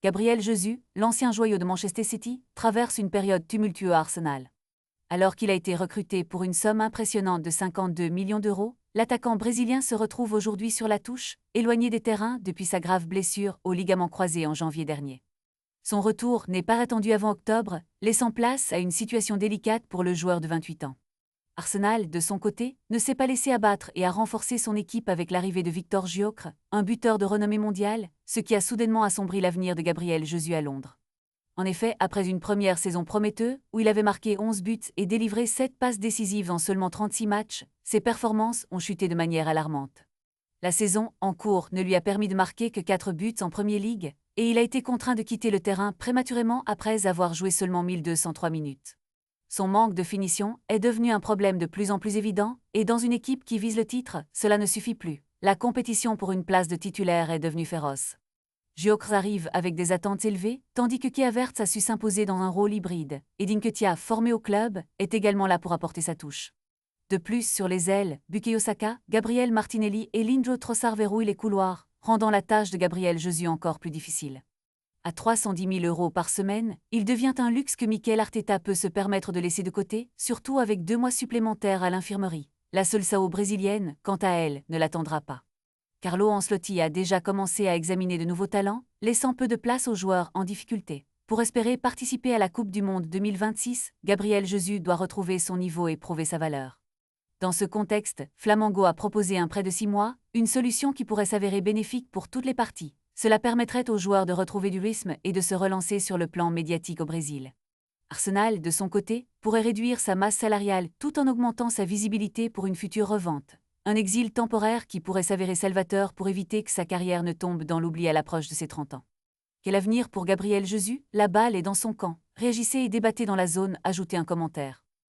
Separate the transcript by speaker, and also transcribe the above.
Speaker 1: Gabriel Jesus, l'ancien joyau de Manchester City, traverse une période tumultueuse à Arsenal. Alors qu'il a été recruté pour une somme impressionnante de 52 millions d'euros, l'attaquant brésilien se retrouve aujourd'hui sur la touche, éloigné des terrains depuis sa grave blessure au ligament croisé en janvier dernier. Son retour n'est pas attendu avant octobre, laissant place à une situation délicate pour le joueur de 28 ans. Arsenal, de son côté, ne s'est pas laissé abattre et a renforcé son équipe avec l'arrivée de Victor Gyökeres, un buteur de renommée mondiale, ce qui a soudainement assombri l'avenir de Gabriel Jesus à Londres. En effet, après une première saison prometteuse, où il avait marqué 11 buts et délivré 7 passes décisives en seulement 36 matchs, ses performances ont chuté de manière alarmante. La saison en cours ne lui a permis de marquer que 4 buts en Premier League, et il a été contraint de quitter le terrain prématurément après avoir joué seulement 1203 minutes. Son manque de finition est devenu un problème de plus en plus évident, et dans une équipe qui vise le titre, cela ne suffit plus. La compétition pour une place de titulaire est devenue féroce. Gyökeres arrive avec des attentes élevées, tandis que Kai Havertz a su s'imposer dans un rôle hybride, et Nketiah, formé au club, est également là pour apporter sa touche. De plus, sur les ailes, Bukayo Saka, Gabriel Martinelli et Leandro Trossard verrouillent les couloirs, rendant la tâche de Gabriel Jesus encore plus difficile. À 310 000 euros par semaine, il devient un luxe que Mikel Arteta peut se permettre de laisser de côté, surtout avec 2 mois supplémentaires à l'infirmerie. La Seleção brésilienne, quant à elle, ne l'attendra pas. Carlo Ancelotti a déjà commencé à examiner de nouveaux talents, laissant peu de place aux joueurs en difficulté. Pour espérer participer à la Coupe du Monde 2026, Gabriel Jesus doit retrouver son niveau et prouver sa valeur. Dans ce contexte, Flamengo a proposé un prêt de 6 mois, une solution qui pourrait s'avérer bénéfique pour toutes les parties. Cela permettrait aux joueurs de retrouver du rythme et de se relancer sur le plan médiatique au Brésil. Arsenal, de son côté, pourrait réduire sa masse salariale tout en augmentant sa visibilité pour une future revente. Un exil temporaire qui pourrait s'avérer salvateur pour éviter que sa carrière ne tombe dans l'oubli à l'approche de ses 30 ans. Quel avenir pour Gabriel Jesus? La balle est dans son camp. Réagissez et débattez dans la zone, ajoutez un commentaire.